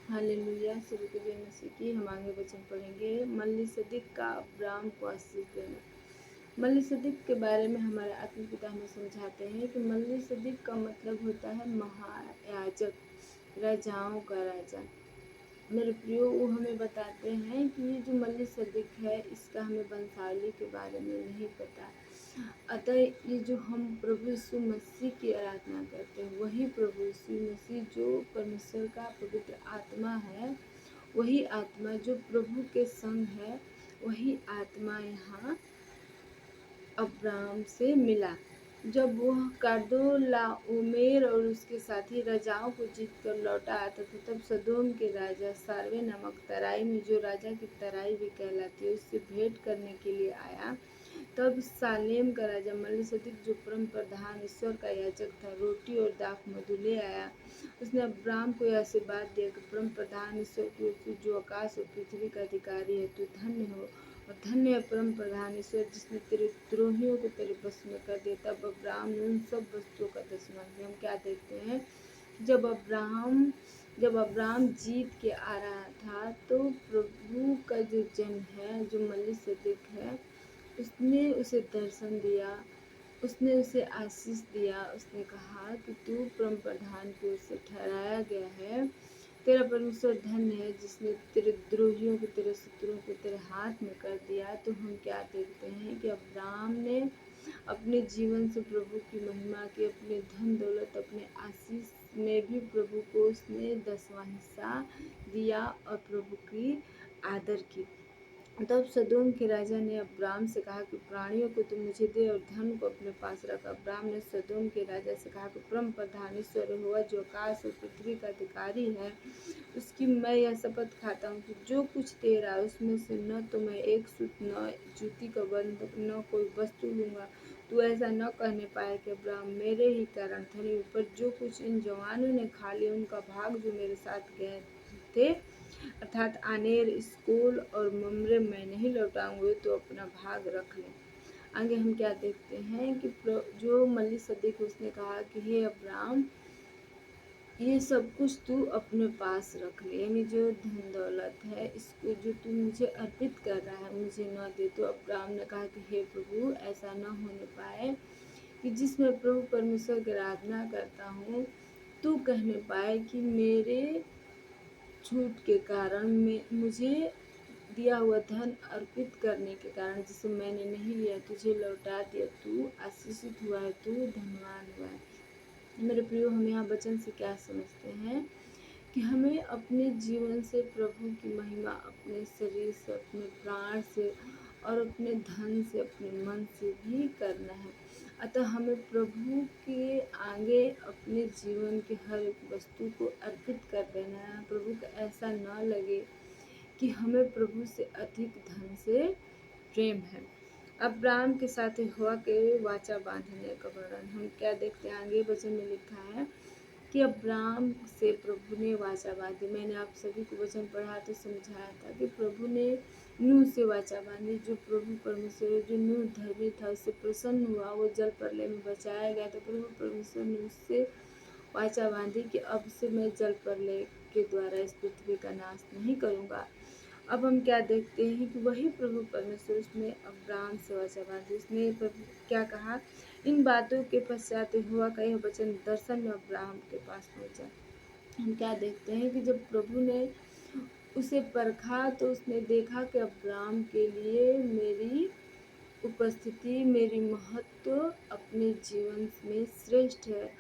Hallelujah, सभी को जय मसीह की। हम आगे वचन पढ़ेंगे। मलिसदिक का अब्राम को आशीष देना। मलिसदिक के बारे में हमारे आत्मिक पिता हमें समझाते हैं कि मलिसदिक का मतलब होता है महायाजक, राजाओं का राजा। मेरे प्रियो, वो हमें बताते हैं कि ये जो मलिसदिक है, इसका हमें वंशावली के बारे में नहीं पता। अतः ये जो हम प्रभु यीशु मसीह की आराधना करते हैं, वही प्रभु यीशु मसीह जो परमेश्वर का पवित्र आत्मा है, वही आत्मा जो प्रभु के संग है, वही आत्मा यहाँ अब्राहम से मिला। जब वह कार्दोलाओमेर और उसके साथी राजाओं को जीत कर लौटा आता था, तब सदोम के राजा सार्वे नामक तराई में, जो राजा की तराई भी कहलाती है, उससे भेंट करने के लिए आया। तब सालेम का राजा मलिसदिक, जो परम प्रधान ईश्वर का याजक था, रोटी और दाख मधु ले आया। उसने अब्राहम को यह आशीर्वाद दिया कि परम प्रधान ईश्वर की ओर से, जो आकाश और पृथ्वी का अधिकारी है, तू धन्य हो और धन्य है परम प्रधान ईश्वर, जिसने तेरे द्रोहियों को तेरे बस में कर दिया। तब अब्राहम ने उन सब वस्तुओं का दसवां दिया। हम क्या देखते हैं, जब अब्राहम जीत के आ रहा था, तो प्रभु का जो जन है, जो मलिसदिक है, उसने उसे दर्शन दिया, उसने उसे आशीष दिया। उसने कहा कि तू परम प्रधान की ओर से ठहराया गया है, तेरा परमेश्वर धन्य है, जिसने तेरे द्रोहियों को, तेरे शत्रुओं को तेरे हाथ में कर दिया। तो हम क्या देखते हैं कि अब्राहम ने अपने जीवन से प्रभु की महिमा की, अपने धन दौलत, अपने आशीष में भी प्रभु को उसने 10वां हिस्सा दिया और प्रभु की आदर की। तब सदोम के राजा ने अब्राम से कहा कि प्राणियों को तुम मुझे दे और धन को अपने पास रख। अब्राम ने सदोम के राजा से कहा कि परम प्रधान ईश्वर हुआ, जो आकाश और पृथ्वी का अधिकारी है, उसकी मैं यह शपथ खाता हूँ कि जो कुछ तेरा है, उसमें से न तो मैं एक सूत, न जूती का बंधक, न कोई वस्तु लूँगा। तू ऐसा न कहने पाए कि अब्राहम मेरे ही कारण धनी हो, पर जो कुछ इन जवानों ने खा लिया, उनका भाग जो मेरे साथ गए थे, अर्थात आनेर, स्कूल और ममरे, मैं नहीं लौटाऊंगी, तो अपना भाग रख लें। आगे हम क्या देखते हैं कि जो मलिसदिक, उसने कहा कि हे अब्राहम, ये सब कुछ तू अपने पास रख ले, यानी जो धन दौलत है, इसको जो तू मुझे अर्पित कर रहा है, मुझे न दे। तो अब्राहम ने कहा कि हे प्रभु, ऐसा न होने पाए कि जिसमें प्रभु परमेश्वर की आराधना करता हूँ, तू कहने पाए कि मेरे छूट के कारण, मुझे दिया हुआ धन अर्पित करने के कारण, जिसे मैंने नहीं लिया, तुझे लौटा दिया, तू आशीषित हुआ है, तू धनवान हुआ है। मेरे प्रियो, हम यहाँ वचन से क्या समझते हैं कि हमें अपने जीवन से प्रभु की महिमा अपने शरीर से, अपने प्राण से और अपने धन से, अपने मन से भी करना है। अतः हमें प्रभु के आगे अपने जीवन के हर एक वस्तु को अर्पित कर देना है। प्रभु को ऐसा न लगे कि हमें प्रभु से अधिक धन से प्रेम है। अब्राहम के साथ यहोवा के वाचा बांधने का वर्णन हम क्या देखते हैं, आगे वचन में लिखा है कि अब्राहम से प्रभु ने वाचा बांधी। मैंने आप सभी को वचन पढ़ा तो समझाया था कि प्रभु ने नूह से वाचा बांधी। जो प्रभु परमेश्वर, जो नूह धर्मी था, उससे प्रसन्न हुआ, वो जल प्रलय में बचाया गया। तो प्रभु परमेश्वर ने उससे वाचा बांधी कि अब से मैं जल प्रलय के द्वारा इस पृथ्वी का नाश नहीं करूँगा। अब हम क्या देखते हैं कि वही प्रभु परमेश्वर, उसने अब्राहम से वाचा बांधी। उसने प्रभु क्या कहा, इन बातों के पश्चात यहोवा का यह वचन दर्शन में अब्राहम के पास पहुंचा। हम क्या देखते हैं कि जब प्रभु ने उसे परखा, तो उसने देखा कि अब्राहम के लिए मेरी उपस्थिति, मेरी महत्व अपने जीवन में श्रेष्ठ है।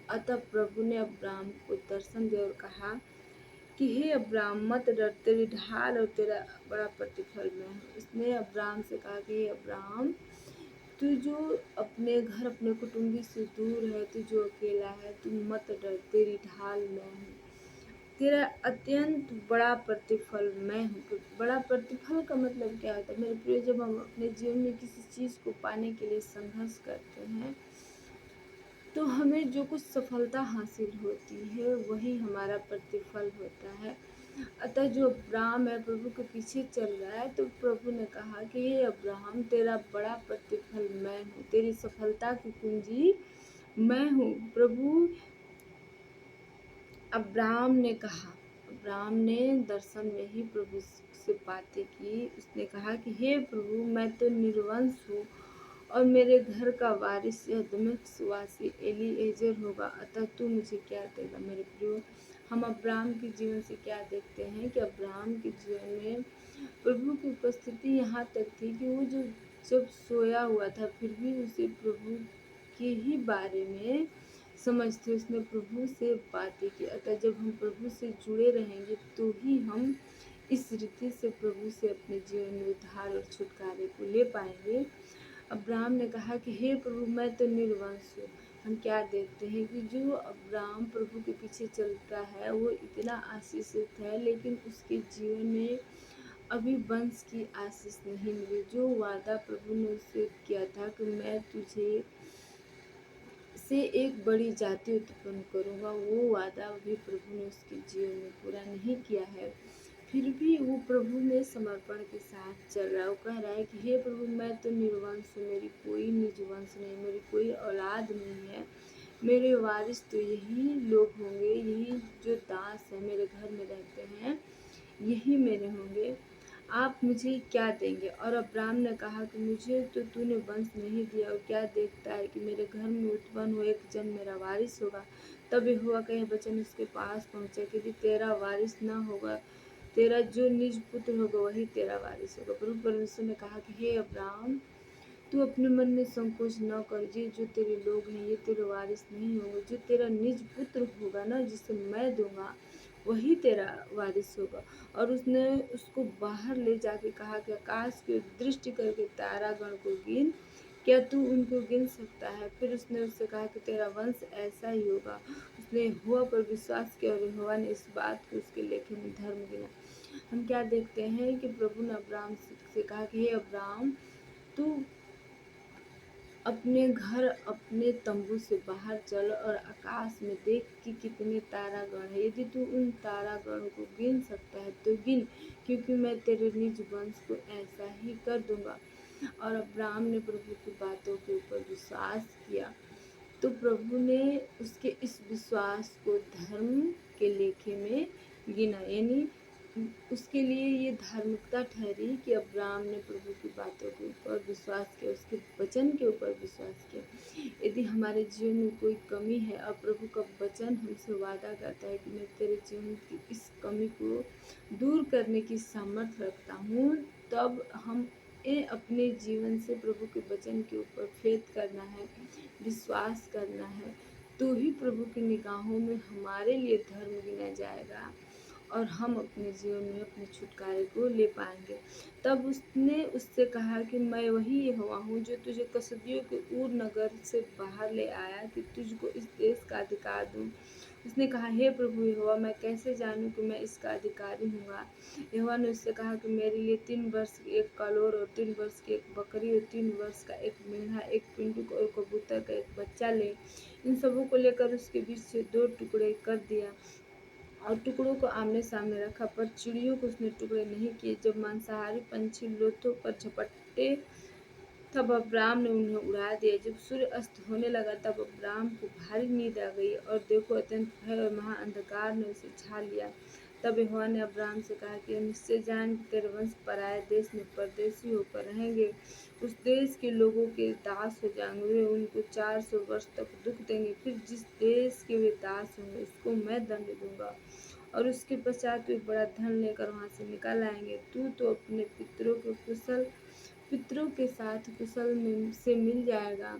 अतः प्रभु ने अब्राहम को दर्शन दिया और कहा कि हे अब्राहम, मत डर, तेरी ढाल और तेरा बड़ा प्रतिफल में है। उसने अब्राहम से कहा कि हे अब्राहम, तू जो अपने घर, अपने कुटुंबी से दूर है, तू जो अकेला है, तू मत डर, तेरी ढाल मैं हूँ, तेरा अत्यंत बड़ा प्रतिफल मैं हूँ। बड़ा प्रतिफल का मतलब क्या होता है मेरे प्रिय, जब हम अपने जीवन में किसी चीज़ को पाने के लिए संघर्ष करते हैं, तो हमें जो कुछ सफलता हासिल होती है, वही हमारा प्रतिफल होता है। अतः जो अब्राहम है, प्रभु के पीछे चल रहा है, तो प्रभु ने कहा कि ये अब्राहम, तेरा बड़ा प्रतिफल मैं हूँ, तेरी सफलता की कुंजी मैं हूँ। प्रभु अब्राहम ने कहा, अब्राहम ने दर्शन में ही प्रभु से बातें की। उसने कहा कि हे प्रभु, मैं तो निर्वंश हूँ और मेरे घर का वारिस यह दमिश्कवासी एलीएजर होगा, अतः तू मुझे क्या देगा। मेरे प्रियो, हम अब्राहम के जीवन से क्या देखते हैं कि अब्राहम के जीवन में प्रभु की उपस्थिति यहाँ तक थी कि वो जो जब सोया हुआ था फिर भी उसे प्रभु के ही बारे में समझ थी। उसने प्रभु से बातें की। अतः जब हम प्रभु से जुड़े रहेंगे तो ही हम इस रीति से प्रभु से अपने जीवन में उद्धार और छुटकारे को ले पाएंगे। अब्राहम ने कहा कि हे प्रभु, मैं तो निर्वंश हूँ। हम क्या देखते हैं कि जो अब्राहम प्रभु के पीछे चलता है वो इतना आशीषित है, लेकिन उसके जीवन में अभी वंश की आशीष नहीं मिली। जो वादा प्रभु ने उससे किया था कि मैं तुझे से एक बड़ी जाति उत्पन्न करूँगा, वो वादा अभी प्रभु ने उसके जीवन में पूरा नहीं किया है। फिर भी वो प्रभु में समर्पण के साथ चल रहा है। वो कह रहा है कि हे प्रभु, मैं तो निर्वंश हूँ, मेरी कोई निज वंश नहीं, मेरी कोई औलाद नहीं है। मेरे वारिस तो यही लोग होंगे, यही जो दास है मेरे घर में रहते हैं, यही मेरे होंगे। आप मुझे क्या देंगे। और अब्राहम ने कहा कि मुझे तो तूने वंश नहीं दिया, और क्या देखता है कि मेरे घर में उत्पन्न हुए एक जन मेरा वारिस होगा। तब यहोवा का यह वचन उसके पास पहुंचा कि यदि तेरा वारिस न होगा, तेरा जो निज पुत्र होगा वही तेरा वारिस होगा। प्रभु परमेश्वर ने कहा कि हे अब्राहम, तू अपने मन में संकोच न कर। ये जो तेरे लोग हैं ये तेरे वारिस नहीं होंगे। जो तेरा निज पुत्र होगा ना, जिसे मैं दूंगा, वही तेरा वारिस होगा। और उसने उसको बाहर ले जाके कहा कि आकाश की दृष्टि करके तारागण को गिन, क्या तू उनको गिन सकता है। फिर उसने उससे कहा कि तेरा वंश ऐसा ही होगा। उसने यहोवा पर विश्वास किया और यहोवा ने इस बात को उसके लेखे में धर्म गिना। हम क्या देखते हैं कि प्रभु ने अब्राहम से कहा कि हे अब्राहम, तू अपने घर, अपने तंबू से बाहर चल और आकाश में देख कि कितने तारागण है। यदि तू उन तारागण को गिन सकता है तो गिन, क्योंकि मैं तेरे निज वंश को ऐसा ही कर दूंगा। और अब्राहम ने प्रभु की बातों के ऊपर विश्वास किया, तो प्रभु ने उसके इस विश्वास को धर्म के लेखे में गिना। यानी उसके लिए ये धार्मिकता ठहरी कि अब्राहम ने प्रभु की बातों के ऊपर विश्वास किया, उसके वचन के ऊपर विश्वास किया। यदि हमारे जीवन में कोई कमी है और प्रभु का वचन हमसे वादा करता है कि मैं तेरे जीवन की इस कमी को दूर करने की सामर्थ्य रखता हूँ, तब हम अपने जीवन से प्रभु के वचन के ऊपर फेथ करना है, विश्वास करना है, तो ही प्रभु की निगाहों में हमारे लिए धर्म गिना जाएगा और हम अपने जीवन में अपने छुटकारे को ले पाएंगे। तब उसने उससे कहा कि मैं वही यहोवा हूँ जो तुझे कसदियों के ऊर नगर से बाहर ले आया कि तुझको इस देश का अधिकार दूँ। उसने कहा, हे प्रभु यहोवा, मैं कैसे जानूं कि मैं इसका अधिकारी हूँगा। यहोवा ने उससे कहा कि मेरे लिए 3 वर्ष की एक कलोर और 3 वर्ष की एक बकरी और 3 वर्ष का एक मेढ़ा, एक पिंडुक और कबूतर का एक बच्चा ले। इन सबों को लेकर उसके बीच से 2 टुकड़े कर दिया और टुकड़ों को आमने सामने रखा, पर चिड़ियों को उसने टुकड़े नहीं किए। जब मांसाहारी पंछी लोथों पर झपटे तब अब्राहम ने उन्हें उड़ा दिया। जब सूर्य अस्त होने लगा तब अब्राहम को भारी नींद आ गई और देखो, अत्यंत भय और महाअंधकार ने उसे छा लिया। तब यहोवा ने अब्राहम से कहा कि निश्चय जान कि तेरे वंश पराए देश में परदेशी होकर रहेंगे, उस देश के लोगों के दास हो जाएंगे। वे उनको 400 वर्ष तक दुख देंगे। फिर जिस देश के वे दास होंगे उसको मैं दंड दूंगा और उसके पश्चात वे बड़ा धन लेकर वहां से निकल आएंगे। तू तो अपने पितरों के साथ कुशल से मिल जाएगा।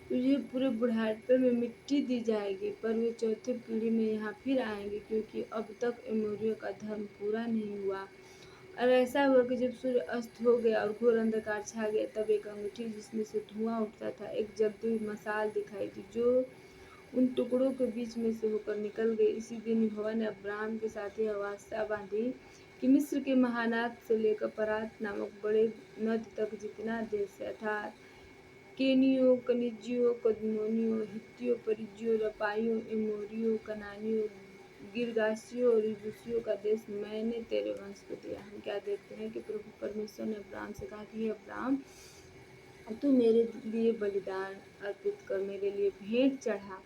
तुझे पूरे बुढ़ापे में मिट्टी दी जाएगी, पर वे 4थी पीढ़ी में यहाँ फिर आएंगे, क्योंकि अब तक एमोरियों का धर्म पूरा नहीं हुआ। और ऐसा हुआ कि जब सूर्य अस्त हो गया और घोर अंधकार छा गया, तब एक अंगूठी जिसमें से धुआं उठता था, एक जलती हुई मशाल दिखाई दी, जो उन टुकड़ों के बीच में से होकर निकल गई। इसी दिन यहोवा ने अब्राहम के साथ यह वाचा बांधी कि मिस्र के महानाद से लेकर परात नामक बड़े नद तक जितना देश है, अर्थात केनियों, कनिजियों, कदमोनियों, हित्तियों, परिज्जियों, रपाइयों, एमोरियों, कनानियों, गिरगाशियों और यबूसियों का देश मैंने तेरे वंश को दिया। हम क्या देखते हैं कि प्रभु परमेश्वर ने अब्राहम से कहा कि हे अब्राहम, तू मेरे लिए बलिदान अर्पित कर, मेरे लिए भेंट चढ़ा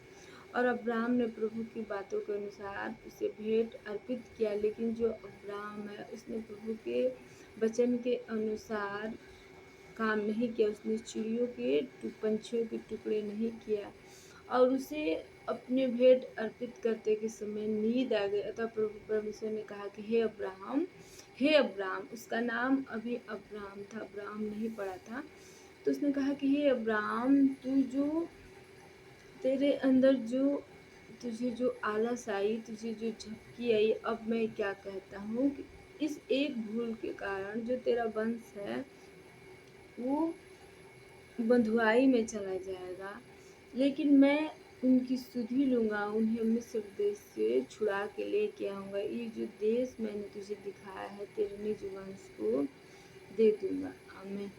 और अब्राहम ने प्रभु की बातों के अनुसार उसे भेंट अर्पित किया। लेकिन जो अब्राहम है उसने प्रभु के वचन के अनुसार काम नहीं किया, उसने चिड़ियों के पंछियों के टुकड़े नहीं किया और उसे अपने भेंट अर्पित करते के समय नींद आ गई। अतः प्रभु परमेश्वर ने कहा कि हे अब्राहम, हे अब्राहम, उसका नाम अभी अब्राहम था, अब्राहम नहीं पड़ा था। तो उसने कहा कि हे अब्राहम, तू जो तेरे अंदर जो तुझे जो आलस आई, तुझे जो झपकी आई, अब मैं क्या कहता हूँ कि इस एक भूल के कारण जो तेरा वंश है वो बंधुआई में चला जाएगा, लेकिन मैं उनकी सुधि लूँगा, उन्हें मिस्र देश से छुड़ा के लेके आऊँगा। ये जो देश मैंने तुझे दिखाया है तेरे निज वंश को दे दूँगा। आमीन।